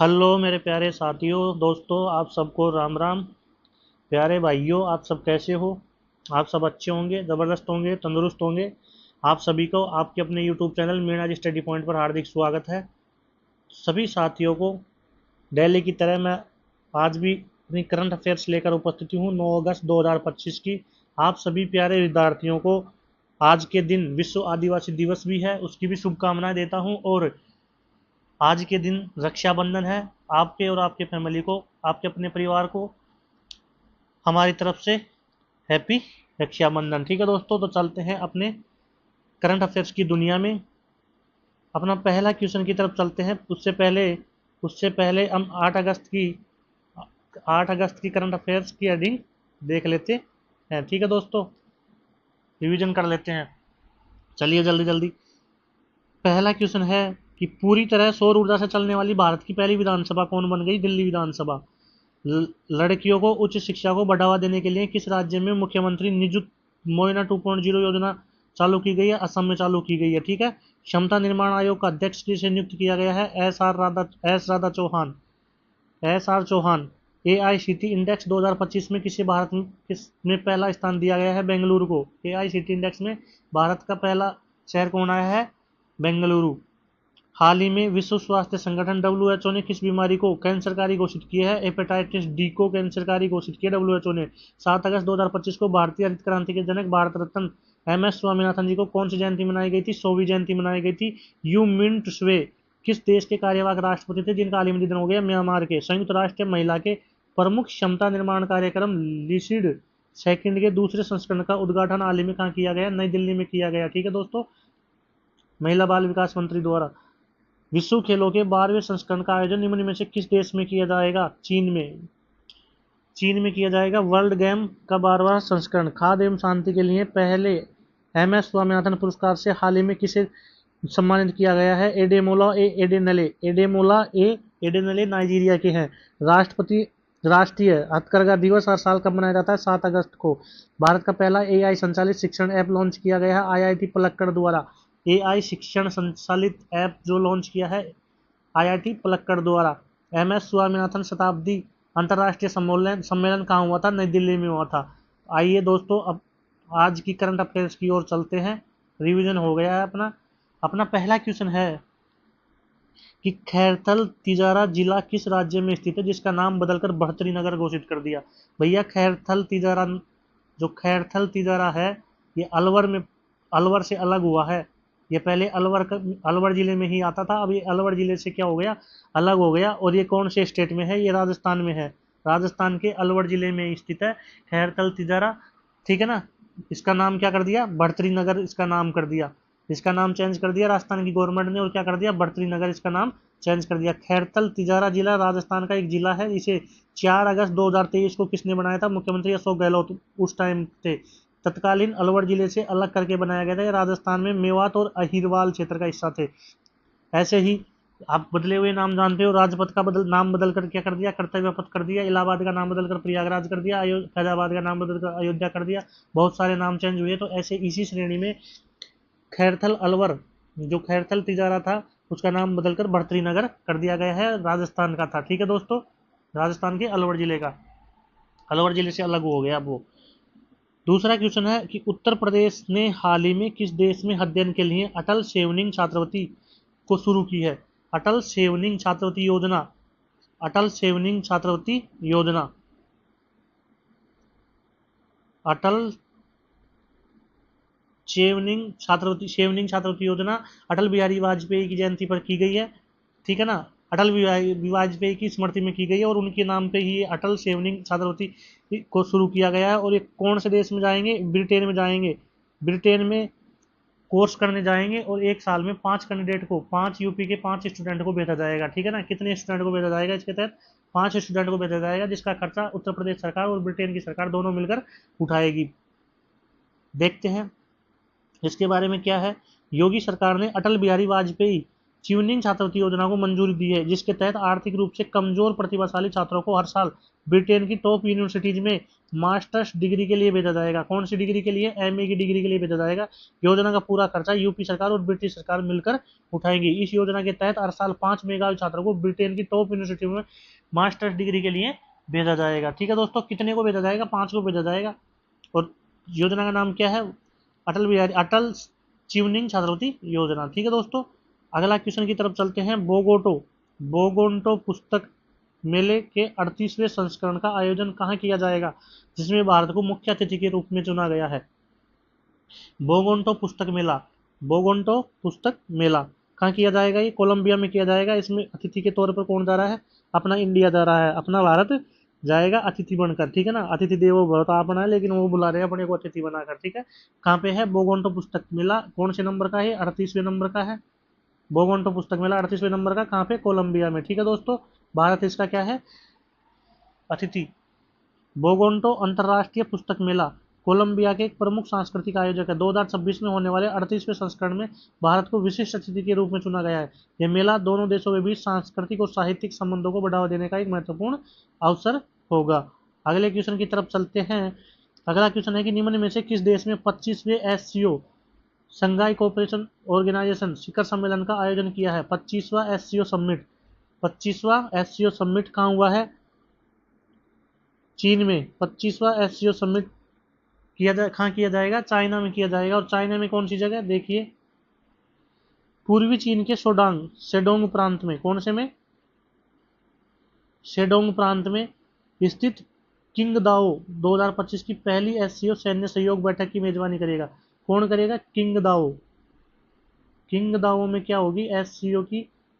Hello मेरे प्यारे साथियों दोस्तों, आप सबको राम राम। प्यारे भाइयों, आप सब कैसे हो? आप सब अच्छे होंगे, ज़बरदस्त होंगे, तंदुरुस्त होंगे। आप सभी को आपके अपने यूट्यूब चैनल मीणाज स्टडी पॉइंट पर हार्दिक स्वागत है। सभी साथियों को डेली की तरह मैं आज भी अपनी करंट अफेयर्स लेकर उपस्थित हूँ 9 अगस्त 2025 की। आप सभी प्यारे विद्यार्थियों को आज के दिन विश्व आदिवासी दिवस भी है, उसकी भी शुभकामनाएं देता हूँ। और आज के दिन रक्षाबंधन है। आपके और आपके फैमिली को, आपके अपने परिवार को हमारी तरफ से हैप्पी रक्षाबंधन। ठीक है दोस्तों, तो चलते हैं अपने करंट अफेयर्स की दुनिया में। अपना पहला क्वेश्चन की तरफ चलते हैं। उससे पहले हम 8 अगस्त की करंट अफेयर्स की हेडिंग देख लेते हैं। ठीक है दोस्तों, रिवीजन कर लेते हैं। चलिए जल्दी जल्दी। पहला क्वेश्चन है कि पूरी तरह सौर ऊर्जा से चलने वाली भारत की पहली विधानसभा कौन बन गई? दिल्ली विधानसभा। लड़कियों को उच्च शिक्षा को बढ़ावा देने के लिए किस राज्य में मुख्यमंत्री निजुत मोयना 2.0 योजना चालू की गई है? असम में चालू की गई है। ठीक है। क्षमता निर्माण आयोग का अध्यक्ष किसे नियुक्त किया गया है? S R Chauhan. AICT index 2025 में किस में पहला स्थान दिया गया है? बेंगलुरु को। एआईसीटी इंडेक्स में भारत का पहला शहर कौन आया है? बेंगलुरु। हाल ही में विश्व स्वास्थ्य संगठन डब्ल्यूएचओ ने किस बीमारी को कैंसरकारी घोषित किया है? हेपेटाइटिस डी को कैंसरकारी घोषित किया डब्ल्यूएचओ ने। 7 अगस्त 2025 को भारतीय हरित क्रांति के जनक भारत रत्न एम एस स्वामीनाथन जी को कौन सी जयंती मनाई गई थी? 100वीं जयंती मनाई गई थी। यू मिंट स्वे किस देश के कार्यवाहक राष्ट्रपति थे जिनका हाल ही में निधन हो गया? म्यांमार के। संयुक्त राष्ट्र महिला के प्रमुख क्षमता निर्माण कार्यक्रम लिसिड सेकंड के दूसरे संस्करण का उद्घाटन हाल ही में कहाँ किया गया? नई दिल्ली में किया गया। ठीक है दोस्तों, महिला बाल विकास मंत्री द्वारा। विश्व खेलों के 12वें संस्करण का आयोजन निम्न में से किस देश में किया जाएगा? चीन में किया जाएगा। वर्ल्ड गेम का 12वां संस्करण खाद्य एवं शांति के लिए पहले एम एस स्वामीनाथन पुरस्कार से हाल ही में किसे सम्मानित किया गया है? एडेमोला ए एडेनले नाइजीरिया के हैं। राष्ट्रीय हथकरघा दिवस हर साल कब मनाया जाता है? 7 अगस्त को। भारत का पहला एआई संचालित शिक्षण ऐप लॉन्च किया गया है आईआईटी पलक्कड़ द्वारा। एआई शिक्षण संचालित ऐप जो लॉन्च किया है आईआईटी पलक्कड़ द्वारा। एम एस स्वामीनाथन शताब्दी अंतर्राष्ट्रीय सम्मेलन कहाँ हुआ था? नई दिल्ली में हुआ था। आइए दोस्तों, अब आज की करंट अफेयर्स की ओर चलते हैं। रिवीजन हो गया है अपना। अपना पहला क्वेश्चन है कि खैरथल तिजारा जिला किस राज्य में स्थित है जिसका नाम बदलकर बढ़तरी नगर घोषित कर दिया? भैया खैरथल तिजारा है, ये अलवर से अलग हुआ है। ये पहले अलवर जिले में ही आता था, अब ये अलवर जिले से क्या हो गया? अलग हो गया। और ये कौन से स्टेट में है? ये राजस्थान में है। राजस्थान के अलवर जिले में स्थित है खैरथल तिजारा। ठीक है ना। इसका नाम क्या कर दिया? बढ़तरी नगर इसका नाम कर दिया। इसका नाम चेंज कर दिया राजस्थान की गवर्नमेंट ने, और क्या कर दिया? बढ़तरी नगर इसका नाम चेंज कर दिया। खैरथल तिजारा जिला राजस्थान का एक जिला है। इसे 4 अगस्त 2023 को किसने बनाया था? मुख्यमंत्री अशोक गहलोत उस टाइम थे। तत्कालीन अलवर जिले से अलग करके बनाया गया था। ये राजस्थान में मेवात और अहिरवाल क्षेत्र का हिस्सा थे। ऐसे ही आप बदले हुए नाम जानते हो। राजपथ का नाम बदल कर क्या कर दिया? कर्तव्य पथ कर दिया। इलाहाबाद का नाम बदलकर प्रयागराज कर दिया। फैजाबाद का नाम बदलकर अयोध्या कर दिया। बहुत सारे नाम चेंज हुए। तो ऐसे इसी श्रेणी में खैरथल अलवर, जो खैरथल तिजारा था, उसका नाम बदलकर बढ़तरी नगर कर दिया गया है। राजस्थान का था। ठीक है दोस्तों, राजस्थान के अलवर जिले का, अलवर जिले से अलग हो गया अब वो। दूसरा क्वेश्चन है कि उत्तर प्रदेश ने हाल ही में किस देश में अध्ययन के लिए अटल सेवनिंग छात्रवृत्ति को शुरू की है? अटल सेवनिंग छात्रवृत्ति योजना। अटल सेवनिंग छात्रवृत्ति योजना। अटल सेवनिंग छात्रवृत्ति योजना अटल बिहारी वाजपेयी की जयंती पर की गई है। ठीक है ना। अटल बिहारी वाजपेयी की स्मृति में की गई है और उनके नाम पे ही अटल सेवनिंग छात्रवृत्ति को शुरू किया गया है। और ये कौन से देश में जाएंगे? ब्रिटेन में जाएंगे। ब्रिटेन में कोर्स करने जाएंगे और एक साल में 5 यूपी के 5 स्टूडेंट को भेजा जाएगा। ठीक है ना। कितने स्टूडेंट को भेजा जाएगा इसके तहत? 5 स्टूडेंट को भेजा जाएगा, जिसका खर्चा उत्तर प्रदेश सरकार और ब्रिटेन की सरकार दोनों मिलकर उठाएगी। देखते हैं इसके बारे में क्या है। योगी सरकार ने अटल बिहारी वाजपेयी ट्यूनिंग छात्रवृत्ति योजना को मंजूरी दी है, जिसके तहत आर्थिक रूप से कमजोर प्रतिभाशाली छात्रों को हर साल ब्रिटेन की टॉप यूनिवर्सिटीज में मास्टर्स डिग्री के लिए भेजा जाएगा। कौन सी डिग्री के लिए? एमए की डिग्री के लिए भेजा जाएगा। योजना का पूरा खर्चा यूपी सरकार और ब्रिटिश सरकार मिलकर उठाएंगी। इस योजना के तहत हर साल 5 मेधावी छात्रों को ब्रिटेन की टॉप यूनिवर्सिटी में मास्टर्स डिग्री के लिए भेजा जाएगा। ठीक है दोस्तों, कितने को भेजा जाएगा? 5 को भेजा जाएगा। और योजना का नाम क्या है? अटल ट्यूनिंग छात्रवृत्ति योजना। ठीक है दोस्तों, अगला क्वेश्चन की तरफ चलते हैं। बोगोंटो पुस्तक मेले के 38वें संस्करण का आयोजन कहाँ किया जाएगा, जिसमें भारत को मुख्य अतिथि के रूप में चुना गया है? बोगोंटो पुस्तक मेला कहाँ किया जाएगा? ये कोलंबिया में किया जाएगा। इसमें अतिथि के तौर पर कौन जा रहा है? अपना इंडिया जा रहा है, अपना भारत जाएगा अतिथि बनकर। ठीक है ना, अतिथि देवो भव तो अपना है, लेकिन वो बुला रहे हैं अपने को अतिथि बनाकर। ठीक है, कहाँ पे है? बोगोंटो पुस्तक मेला कौन से नंबर का है? 38वें नंबर का है। बोगोंटो पुस्तक मेला 38वें नंबर का कहाँ पे? कोलंबिया में। ठीक है दोस्तों, भारत इसका क्या है? अतिथि। बोगोंटो अंतर्राष्ट्रीय पुस्तक मेला कोलंबिया के एक प्रमुख सांस्कृतिक आयोजक है। 2026 में होने वाले 38वें संस्करण में भारत को विशिष्ट अतिथि के रूप में चुना गया है। यह मेला दोनों देशों के बीच सांस्कृतिक और साहित्यिक संबंधों को बढ़ावा देने का एक महत्वपूर्ण अवसर होगा। अगले क्वेश्चन की तरफ चलते हैं। अगला क्वेश्चन है कि निम्न में से किस देश में 25वें एससीओ संघाई कोऑपरेशन ऑर्गेनाइजेशन शिखर सम्मेलन का आयोजन किया है? 25वां एससीओ समिट। 25वां एससीओ समिट कहाँ हुआ है? चीन में। 25वां एससीओ समिट कहाँ किया जाएगा? चाइना में किया जाएगा। और चाइना में कौन सी जगह? देखिए, पूर्वी चीन के शेडोंग प्रांत में। कौन से में? शेडोंग प्रांत में स्थित किंगदाओ 2025 की पहली एससीओ सैन्य सहयोग बैठक की मेजबानी करेगा। कौन करेगा? किंगदाओ। किंगदाओ में क्या होगी?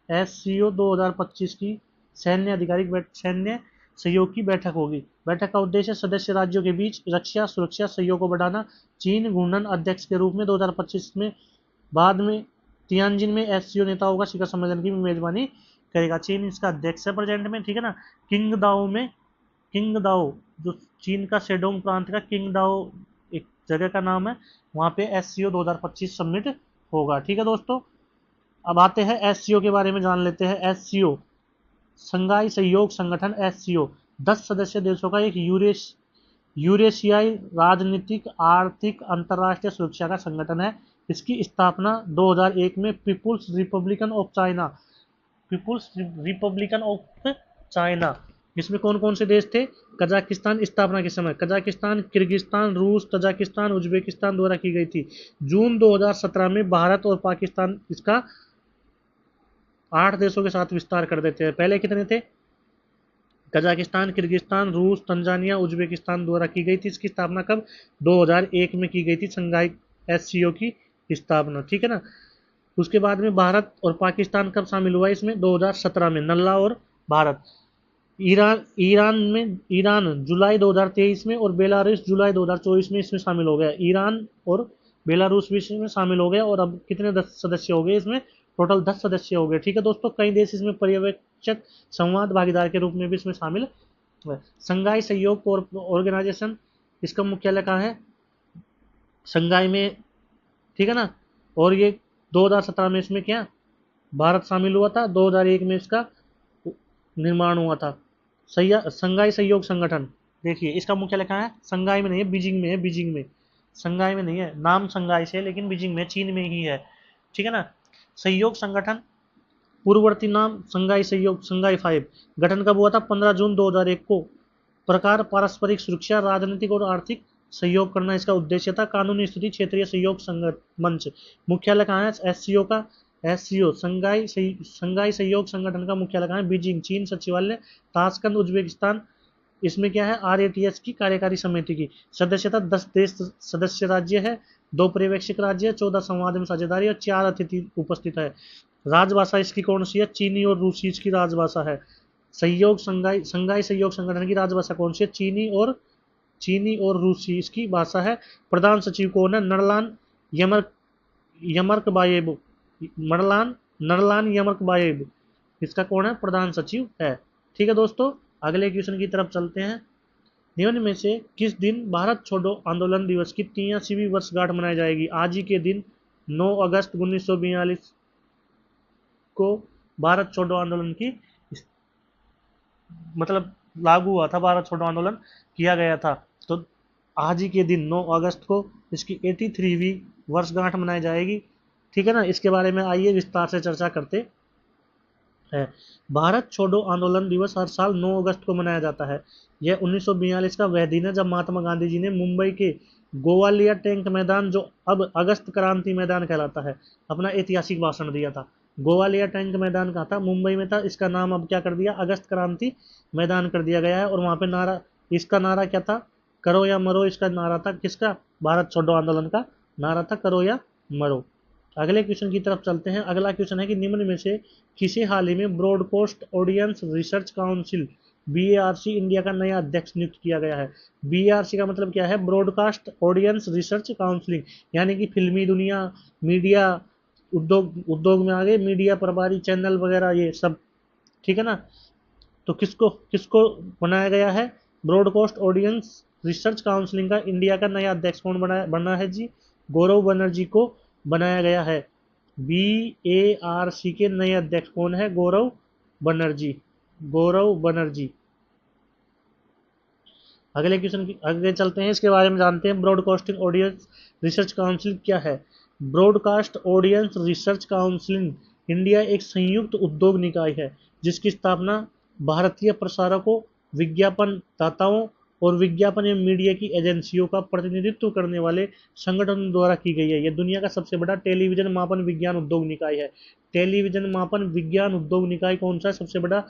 एससीओ 2025 की सैन्य सहयोग की बैठक होगी। बैठक का उद्देश्य सदस्य राज्यों के बीच रक्षा सुरक्षा सहयोग को बढ़ाना। चीन घूर्णन अध्यक्ष के रूप में 2025 में बाद में तियानजिन में एससीओ नेताओं का शिखर सम्मेलन की मेजबानी करेगा। चीन इसका अध्यक्ष है प्रेजेंट में। ठीक है ना, किंगदाओ जो चीन का शेडोंग प्रांत का किंगदाओ एक जगह का नाम है, वहां पे एससीओ 2025 समिट होगा। ठीक है दोस्तों, अब आते हैं एससीओ के बारे में जान लेते हैं। एससीओ संघाई सहयोग संगठन। एससीओ 10 सदस्य देशों का एक यूरेशियाई राजनीतिक आर्थिक अंतर्राष्ट्रीय सुरक्षा का संगठन है। इसकी स्थापना 2001 में पीपुल्स रिपब्लिकन ऑफ चाइना, इसमें कौन कौन से देश थे? कजाकिस्तान स्थापना के समय कजाकिस्तान, किर्गिस्तान, रूस, तजाकिस्तान, उज्बेकिस्तान द्वारा की गई थी। जून 2017 में भारत और पाकिस्तान इसका 8 देशों के साथ विस्तार कर देते हैं। पहले कितने थे? कजाकिस्तान, किर्गिस्तान, रूस, तंजानिया, उज्बेकिस्तान द्वारा की गई थी। इसकी स्थापना कब? 2001 में की गई थी संघाई एससीओ की स्थापना। ठीक है ना, उसके बाद में भारत और पाकिस्तान कब शामिल हुआ इसमें? 2017 में, नल्ला और भारत। ईरान जुलाई 2023 में और बेलारूस जुलाई 2024 में इसमें शामिल हो गया। ईरान और बेलारूस भी इसमें शामिल हो गए। और अब कितने 10 सदस्य हो गए इसमें? टोटल 10 सदस्य हो गए। ठीक है दोस्तों, कई देश इसमें पर्यवेक्षक संवाद भागीदार के रूप में भी इसमें शामिल है। संघाई सहयोग ऑर्गेनाइजेशन, इसका मुख्यालय कहाँ है? संघाई में। ठीक है ना, और ये 2017 में इसमें क्या भारत शामिल हुआ था, 2001 में इसका निर्माण हुआ था। संघाई सहयोग संगठन, देखिए इसका मुख्यालय कहाँ है? संघाई में नहीं है, बीजिंग में है। बीजिंग में, संघाई में नहीं है। नाम संघाई से, लेकिन बीजिंग में, चीन में ही है। ठीक है ना, सहयोग संगठन पूर्ववर्ती नाम संघाई सहयोग, संघाई 5। गठन कब हुआ था? 15 जून 2001 को। प्रकार पारस्परिक सुरक्षा, राजनीतिक और आर्थिक सहयोग करना इसका उद्देश्य था। कानूनी स्थिति क्षेत्रीय सहयोग मंच। मुख्यालय कहाँ है एससीओ का? एससीओ संघाई सहयोग संगठन का मुख्यालय कहाँ है? बीजिंग, चीन। सचिवालय ताशकंद, उज्बेकिस्तान। इसमें क्या है? आरएटीएस की कार्यकारी समिति की सदस्यता 10 देश सदस्य राज्य है, 2 पर्यवेक्षक राज्य, 14 संवाद में साझेदारी और 4 अतिथि उपस्थित है। राजभाषा इसकी कौन सी है? चीनी और रूसी इसकी राजभाषा है। संघाई सहयोग संगठन की राजभाषा कौन सी है? चीनी और रूसी इसकी भाषा है। प्रधान सचिव कौन है? नरलान यमरकबायेव। नरलान यमरकबायेव इसका कौन है? प्रधान सचिव है। ठीक है दोस्तों, अगले क्वेश्चन की तरफ चलते हैं। निम्न में से किस दिन भारत छोड़ो आंदोलन दिवस की 83वीं वर्षगांठ मनाई जाएगी? आज ही के दिन 9 अगस्त 1942 को भारत छोड़ो आंदोलन की मतलब लागू हुआ था, भारत छोड़ो आंदोलन किया गया था। तो आज ही के दिन 9 अगस्त को इसकी 83वीं वर्षगांठ मनाई जाएगी। ठीक है ना, इसके बारे में आइए विस्तार से चर्चा करते है। भारत छोड़ो आंदोलन दिवस हर साल 9 अगस्त को मनाया जाता है। यह 1942 का वह दिन है जब महात्मा गांधी जी ने मुंबई के गोवालिया टैंक मैदान, जो अब अगस्त क्रांति मैदान कहलाता है, अपना ऐतिहासिक भाषण दिया था। गोवालिया टैंक मैदान कहाँ था? मुंबई में था। इसका नाम अब क्या कर दिया? अगस्त क्रांति मैदान कर दिया गया है। और वहाँ पे नारा, इसका नारा क्या था? करो या मरो। इसका नारा था किसका? भारत छोड़ो आंदोलन का नारा था करो या मरो। अगले क्वेश्चन की तरफ चलते हैं। अगला क्वेश्चन है कि निम्न में से किसे हाल ही में broadcast audience research council BARC India का नया अध्यक्ष नियुक्त किया गया है? बीएआरसी का मतलब क्या है? ब्रॉडकास्ट ऑडियंस रिसर्च काउंसिलिंग, यानी कि फिल्मी दुनिया, मीडिया उद्योग में आगे मीडिया प्रभारी, चैनल वगैरह ये सब। ठीक है ना, तो किसको किसको बनाया गया है? ब्रॉडकास्ट ऑडियंस रिसर्च काउंसिलिंग का इंडिया का नया अध्यक्ष कौन बना है जी? गौरव बनर्जी को बनाया गया है। बीएआरसी के नए अध्यक्ष कौन है? गौरव बनर्जी। गौरव बनर्जी। अगले क्वेश्चन की आगे चलते हैं, इसके बारे में जानते हैं। ब्रॉडकास्टिंग ऑडियंस रिसर्च काउंसिल क्या है? Broadcast audience research council India एक संयुक्त उद्योग निकाय है जिसकी स्थापना भारतीय प्रसारकों, विज्ञापन दाताओं और विज्ञापन एवं मीडिया की एजेंसियों का प्रतिनिधित्व करने वाले संगठन द्वारा की गई है। यह दुनिया का सबसे बड़ा टेलीविजन मापन विज्ञान उद्योग निकाय है। टेलीविजन मापन विज्ञान उद्योग निकाय कौन सा है सबसे बड़ा?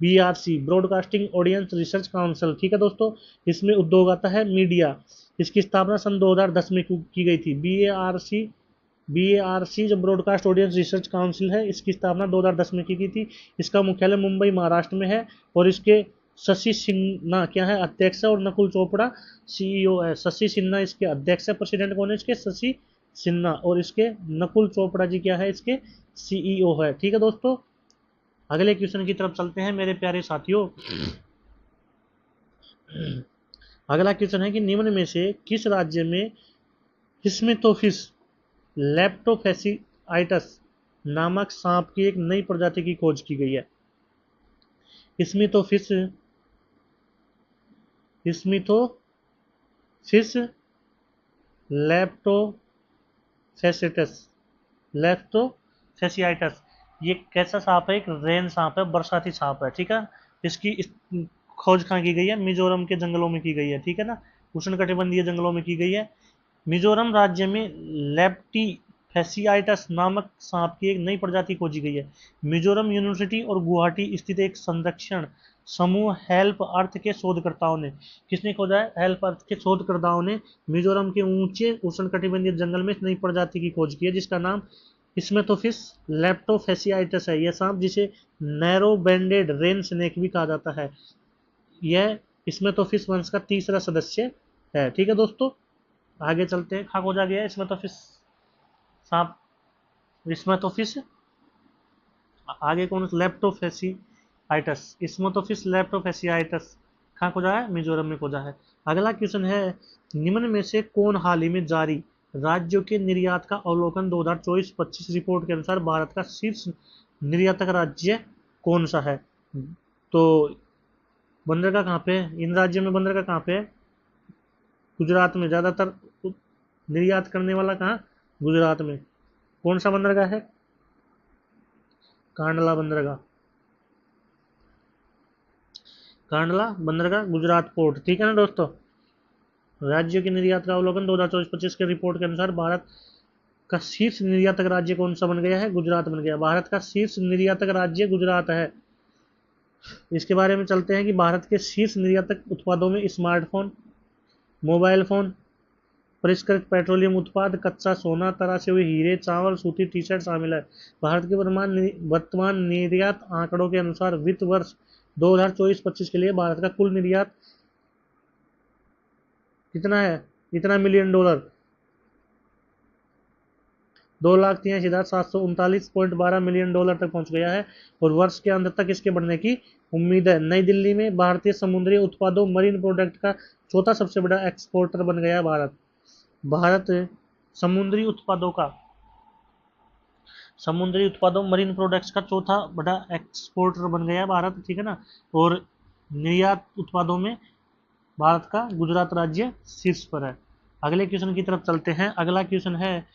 BRC, broadcasting audience research council. ठीक है दोस्तों, इसमें उद्योग आता है मीडिया। इसकी स्थापना सन 2010 में की गई थी। बीएआरसी जो ब्रॉडकास्ट ऑडियंस रिसर्च काउंसिल है, इसकी स्थापना 2010 में की गई थी। इसका मुख्यालय मुंबई महाराष्ट्र में है और इसके शशि सिन्हा क्या है? अध्यक्ष है। और नकुल चोपड़ा सीईओ है। शशि सिन्हा इसके अध्यक्ष है। प्रेसिडेंट कौन है इसके? शशि सिन्हा। और इसके नकुल चोपड़ा जी क्या है? इसके सीईओ है। ठीक है दोस्तों, अगले क्वेश्चन की तरफ चलते हैं मेरे प्यारे साथियों। अगला क्वेश्चन है कि निम्न में से किस राज्य में हिस्मेटोफिस लेप्टोफेसिआइटस नामक सांप की एक नई प्रजाति की खोज की गई है? हिस्मेटोफिस लेप्टोफेसिआइटस ये कैसा सांप है? एक रेन सांप है, बरसाती सांप है। ठीक है, इसकी खोज कहाँ की गई है? मिजोरम के जंगलों में की गई है। ठीक है ना, उष्णकटिबंधीय जंगलों में की गई है। मिजोरम राज्य में लेप्टोफेसिआइटस नामक सांप की एक नई प्रजाति खोजी गई है। मिजोरम यूनिवर्सिटी और गुवाहाटी स्थित एक संरक्षण समूह हेल्प अर्थ के शोधकर्ताओं ने, किसने खोजा है? हेल्प अर्थ के शोधकर्ताओं ने मिजोरम के ऊंचे उष्णकटिबंधीय जंगल में इस नई प्रजाति की खोज की है जिसका नाम स्मेटोफिस लेप्टोफेसिआइटस है। यह सांप जिसे नैरो बैंडेड रेन स्नेक भी कहा जाता है, यह स्मेटोफिस वंश का तीसरा सदस्य है। ठीक है दोस्तों, आगे चलते हैं। खोजा गया है स्मेटोफिस सांप, स्मेटोफिस। आगे कौन? लेप्टोफेसिआइटस, स्मेटोफिस लेप्टोफेसिआइटस कहाँ खोजा है? मिजोरम में खोजा है। अगला क्वेश्चन है, निम्न में से कौन हाल ही में जारी राज्यों के निर्यात का अवलोकन 2024-25 रिपोर्ट के अनुसार भारत का शीर्ष निर्यातक राज्य कौन सा है? तो बंदरगाह कहाँ पे है? इन राज्यों में बंदरगाह कहाँ पे है? गुजरात में। ज्यादातर निर्यात करने वाला कहाँ? गुजरात में। कौन सा बंदरगाह है? कांडला बंदरगाह। कांडला बंदरगाह, गुजरात पोर्ट। ठीक है ना दोस्तों, राज्यों के निर्यात का अवलोकन 2024-25 के रिपोर्ट के अनुसार भारत का शीर्ष निर्यातक राज्य कौन सा बन गया है? गुजरात बन गया। भारत का शीर्ष निर्यातक राज्य गुजरात है। इसके बारे में चलते हैं कि भारत के शीर्ष निर्यातक उत्पादों में स्मार्टफोन, मोबाइल फोन, परिष्कृत पेट्रोलियम उत्पाद, कच्चा सोना, तराशे हुए हीरे, चावल, सूती टी शर्ट शामिल है। भारत के वर्तमान निर्यात आंकड़ों के अनुसार वित्त वर्ष 2024-25 के लिए भारत का कुल निर्यात कितना है? इतना मिलियन डॉलर, 2,83,739.12 मिलियन डॉलर तक पहुंच गया है। और वर्ष के अंत तक इसके बढ़ने की उम्मीद है। नई दिल्ली में भारतीय समुद्री उत्पादों मरीन प्रोडक्ट का चौथा सबसे बड़ा एक्सपोर्टर बन गया भारत। भारत समुद्री उत्पादों का समुद्री उत्पादों मरीन प्रोडक्ट्स का चौथा बड़ा एक्सपोर्टर बन गया भारत, ठीक है ना। और निर्यात उत्पादों में भारत का गुजरात राज्य शीर्ष पर है। अगले क्वेश्चन की तरफ चलते हैं। अगला क्वेश्चन है,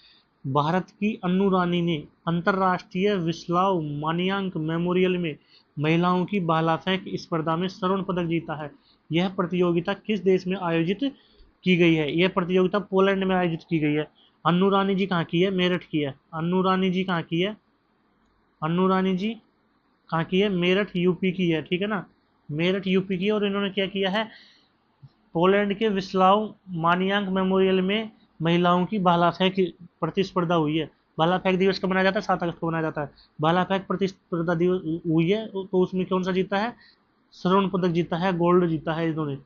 भारत की अन्नू रानी ने अंतर्राष्ट्रीय विस्लाव मानियांक मेमोरियल में महिलाओं की भाला फेंक स्पर्धा में स्वर्ण पदक जीता है। यह प्रतियोगिता किस देश में आयोजित की गई है? यह प्रतियोगिता पोलैंड में आयोजित की गई है। अन्नू रानी जी कहाँ की है? मेरठ की है। अन्नू रानी जी कहाँ की है? अन्नू रानी जी कहाँ की है? मेरठ यूपी की है, ठीक है ना। मेरठ यूपी की है। और इन्होंने क्या किया है? पोलैंड के विस्लाव मानियांक मेमोरियल में महिलाओं की भाला फेंक प्रतिस्पर्धा हुई है। भाला फेंक दिवस कब मनाया जाता है? 7 अगस्त को मनाया जाता है। भाला फेंक प्रतिस्पर्धा दिवस हुई है, तो उसमें कौन सा जीता है? स्वर्ण पदक जीता है, गोल्ड जीता है इन्होंने।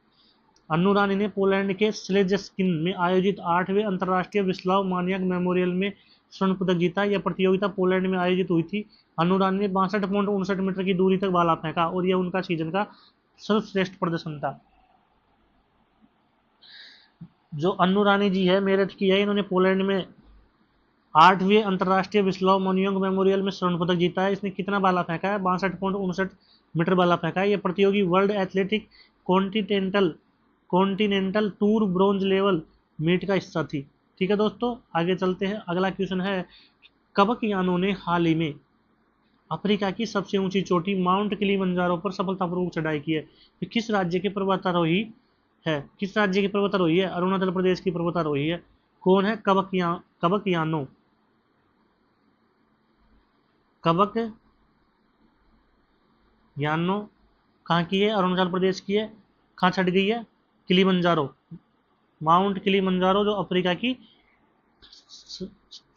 अन्नू रानी ने पोलैंड के स्लेजस्किन में आयोजित 8वें अंतर्राष्ट्रीय विस्लाव मानियांक मेमोरियल में स्वर्ण पदक जीता। यह प्रतियोगिता पोलैंड में आयोजित हुई थी। अन्नू रानी ने 62.59 मीटर की दूरी तक भाला फेंका और यह उनका सीजन का सर्वश्रेष्ठ प्रदर्शन था। जो अन्नू रानी जी है, मेरठ की है, इन्होंने पोलैंड में 8वें अंतर्राष्ट्रीय विस्लाव मानियांक मेमोरियल में स्वर्ण पदक जीता है। इसने कितना भाला फेंका है? 62.59 मीटर भाला फेंका है। यह प्रतियोगी world athletic continental continental tour bronze level meet का हिस्सा थी। ठीक है दोस्तों, आगे चलते हैं। अगला क्वेश्चन है, कबक यानों ने हाल ही में अफ्रीका की सबसे ऊंची चोटी माउंट किलिमंजारो पर सफलतापूर्वक चढ़ाई की है। तो किस राज्य के पर्वतारोही है? किस राज्य की पर्वतारोही है? अरुणाचल प्रदेश की पर्वतारोही है। कौन है? कबक यानो। कबक यानो कहाँ की है? अरुणाचल प्रदेश की है। कहाँ छट गई है? किलिमंजारो, माउंट किलिमंजारो जो अफ्रीका की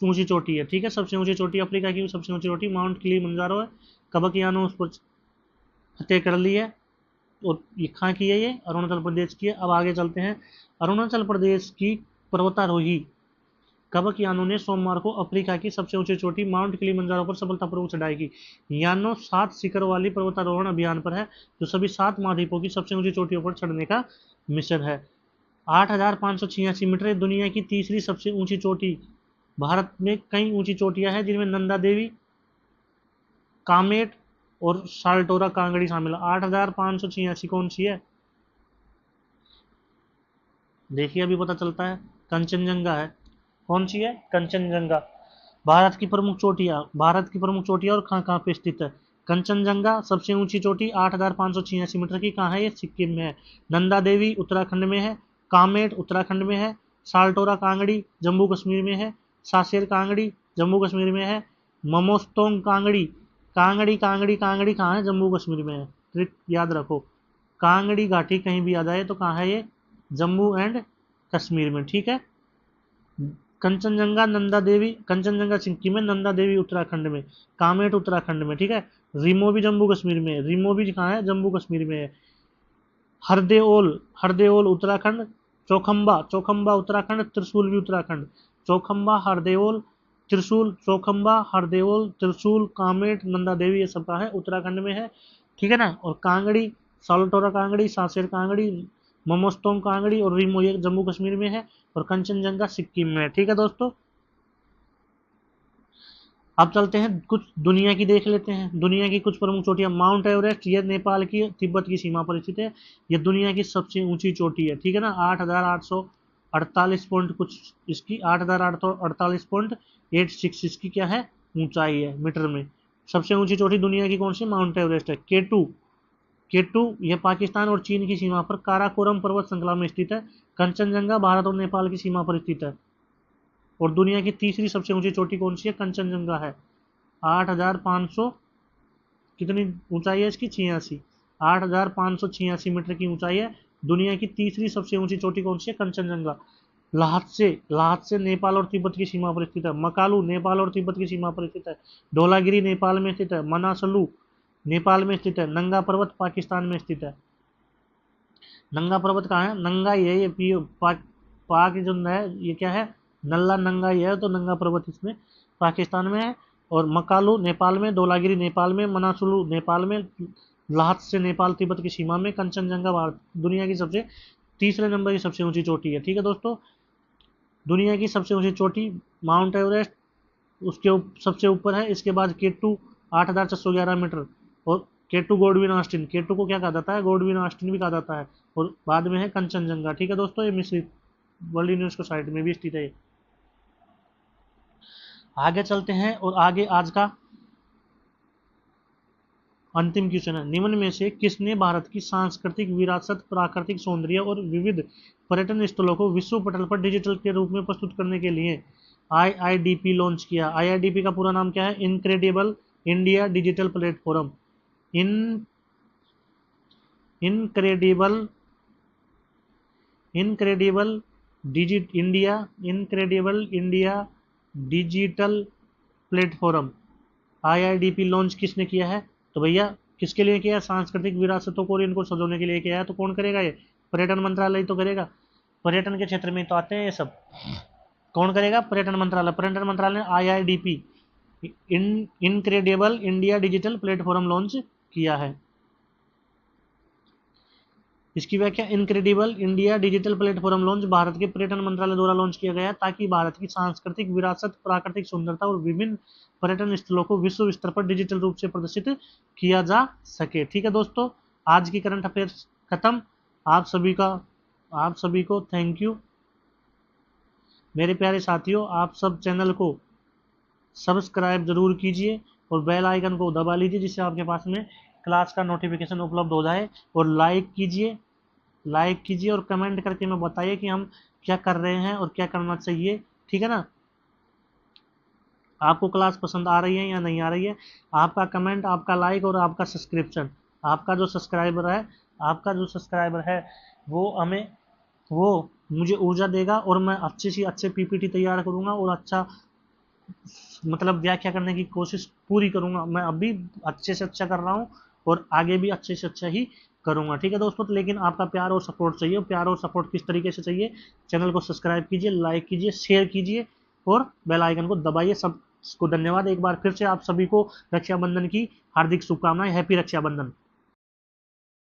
ऊंची चोटी है, ठीक है। सबसे ऊंची चोटी अफ्रीका की सबसे ऊंची चोटी माउंट किलिमंजारो है। कबक यानो उस पर फतेह कर ली है। और ये कहाँ की है? ये अरुणाचल प्रदेश की है। अब आगे चलते हैं। अरुणाचल प्रदेश की पर्वतारोही कबक यानो ने सोमवार को अफ्रीका की सबसे ऊंची चोटी माउंट किलिमंजारो पर सफलतापूर्वक चढ़ाई की। यानो 7 शिखर वाली पर्वतारोहण अभियान पर है, जो सभी 7 महाद्वीपों की सबसे ऊंची चोटियों पर चढ़ने का मिशन है। 8,586 मीटर दुनिया की तीसरी सबसे ऊंची चोटी। भारत में कई ऊंची चोटियां हैं, जिनमें नंदा देवी, कामेट और साल्टोरा कांगड़ी शामिल है। 8,586 कौन सी है? देखिए अभी पता चलता है। कंचनजंगा है। कौन सी है? कंचनजंगा। भारत की प्रमुख चोटियां और कहाँ कहाँ पे स्थित है? कंचनजंगा सबसे ऊंची चोटी 8,586 मीटर की, कहाँ है ये? सिक्किम में है। नंदा देवी उत्तराखंड में है। कामेट उत्तराखंड में है। साल्टोरा कांगड़ी जम्मू कश्मीर में है। सासेर कांगड़ी जम्मू कश्मीर में है। ममोस्तोंग कांगड़ी, कांगड़ी कांगड़ी कांगड़ी कहाँ है? जम्मू कश्मीर में है। ट्रिक याद रखो, कांगड़ी घाटी कहीं भी आ जाए तो कहाँ है ये? जम्मू एंड कश्मीर में, ठीक है। कंचनजंगा नंदा देवी, कंचनजंगा सिक्किम में, नंदा देवी उत्तराखंड में, कामेट उत्तराखंड में, ठीक है। रिमो भी जम्मू कश्मीर में है। रिमो भी कहाँ है? जम्मू कश्मीर में है। हरदेओल, हरदेओल उत्तराखंड। चौखंबा, चौखंबा उत्तराखंड। त्रिशूल भी उत्तराखंड। चौखंबा, हरदेओल, त्रिशूल, चौखंबा, हरदेओल, त्रिशूल, कामेट, नंदा देवी, ये सब कहाँ है? उत्तराखंड में है, ठीक है ना। और कांगड़ी, साल्टोरा कांगड़ी, सासेर कांगड़ी, ममोस्तोंग कांगड़ी और रिमो ये जम्मू कश्मीर में है। और कंचनजंगा सिक्किम में है, ठीक है दोस्तों। अब चलते हैं, कुछ दुनिया की देख लेते हैं। दुनिया की कुछ प्रमुख चोटियां। माउंट एवरेस्ट, यह नेपाल की तिब्बत की सीमा पर स्थित है। यह दुनिया की सबसे ऊंची चोटी है, ठीक है ना। 8,848 पॉइंट कुछ इसकी 8,848.86 इसकी क्या है? ऊंचाई है मीटर में। सबसे ऊंची चोटी दुनिया की कौन सी? माउंट एवरेस्ट है। केटू यह पाकिस्तान और चीन की सीमा पर काराकोरम पर्वत श्रृंखला में स्थित है। कंचनजंगा भारत और नेपाल की सीमा पर स्थित है। और दुनिया की तीसरी सबसे ऊंची चोटी कौन सी है? कंचनजंगा है। 8,500 कितनी ऊंचाई है इसकी? 86। 8,586 मीटर की ऊंचाई है। दुनिया की तीसरी सबसे ऊंची चोटी कौन सी है? कंचनजंगा। लाहत से नेपाल और तिब्बत की सीमा पर स्थित है। मकालू नेपाल और तिब्बत की सीमा पर स्थित है। धौलागिरी नेपाल में स्थित है। मनासलू नेपाल में स्थित है। नंगा पर्वत पाकिस्तान में स्थित है। नंगा पर्वत कहाँ है? नंगा ही है ये, पाक जो है ये क्या है? नल्ला नंगा ही है, तो नंगा पर्वत इसमें पाकिस्तान में है। और मकालू नेपाल में, धौलागिरी नेपाल में, मनासुलू नेपाल में, लाहत से नेपाल तिब्बत की सीमा में, कंचनजंगा भारत दुनिया की सबसे तीसरे नंबर की सबसे ऊंची चोटी है, ठीक है दोस्तों। दुनिया की सबसे ऊंची चोटी माउंट एवरेस्ट, सबसे ऊपर है। इसके बाद K2 8,411 मीटर, और K2 गॉडविन ऑस्टिन, K2 को क्या कहा जाता है, गॉडविन ऑस्टिन भी कहा जाता है। और बाद में है कंचनजंगा। ठीक है दोस्तों, ये मिश्रित वर्ल्ड यूनेस्को साइट में भी स्थित है। आगे चलते हैं और आगे आज का अंतिम क्वेश्चन है, निम्न में से किसने भारत की सांस्कृतिक विरासत, प्राकृतिक सौंदर्य और विविध पर्यटन स्थलों को विश्व पटल पर डिजिटल के रूप में प्रस्तुत करने के लिए आईआईडीपी लॉन्च किया। आईआईडीपी का पूरा नाम क्या है, इनक्रेडिबल इंडिया डिजिटल प्लेटफॉर्म। इन incredible incredible incredible India digital platform IIDP launch किसने किया है? तो भैया किसके लिए किया है? सांस्कृतिक विरासतों को और इनको सजोने के लिए किया है। तो कौन करेगा ये? पर्यटन मंत्रालय तो करेगा। पर्यटन के क्षेत्र में तो आते हैं ये सब। कौन करेगा? पर्यटन मंत्रालय। पर्यटन मंत्रालय ने IIDP incredible India digital platform launch किया है। इसकी व्याख्या, incredible India digital platform launch Bharat के पर्यटन मंत्रालय द्वारा लॉन्च किया गया ताकि भारत की सांस्कृतिक विरासत, प्राकृतिक सुंदरता और विभिन्न पर्यटन स्थलों को विश्व स्तर पर डिजिटल रूप से प्रदर्शित किया जा सके। ठीक है दोस्तों, आज की करंट अफेयर्स खत्म। आप सभी को थैंक यू। मेरे प्यारे साथियों, आप सब चैनल को सब्सक्राइब जरूर कीजिए और बेल आइकन को दबा लीजिए जिससे आपके पास में क्लास का नोटिफिकेशन उपलब्ध हो जाए। और लाइक कीजिए और कमेंट करके हमें बताइए कि हम क्या कर रहे हैं और क्या करना चाहिए। ठीक है ना? आपको क्लास पसंद आ रही है या नहीं आ रही है? आपका कमेंट, आपका लाइक और आपका सब्सक्रिप्शन, आपका जो सब्सक्राइबर है वो मुझे ऊर्जा देगा और मैं अच्छी से अच्छे पीपीटी तैयार करूंगा और अच्छा मतलब व्याख्या करने की कोशिश पूरी करूंगा। मैं अभी अच्छे से अच्छा कर रहा हूँ और आगे भी अच्छे से अच्छा ही करूंगा। ठीक है दोस्तों, तो लेकिन आपका प्यार और सपोर्ट चाहिए। प्यार और सपोर्ट किस तरीके से चाहिए? चैनल को सब्सक्राइब कीजिए, लाइक कीजिए, शेयर कीजिए और बेल आइकन को दबाइए। सबको धन्यवाद एक बार फिर से। आप सभी को रक्षाबंधन की हार्दिक शुभकामनाएं। हैप्पी रक्षाबंधन।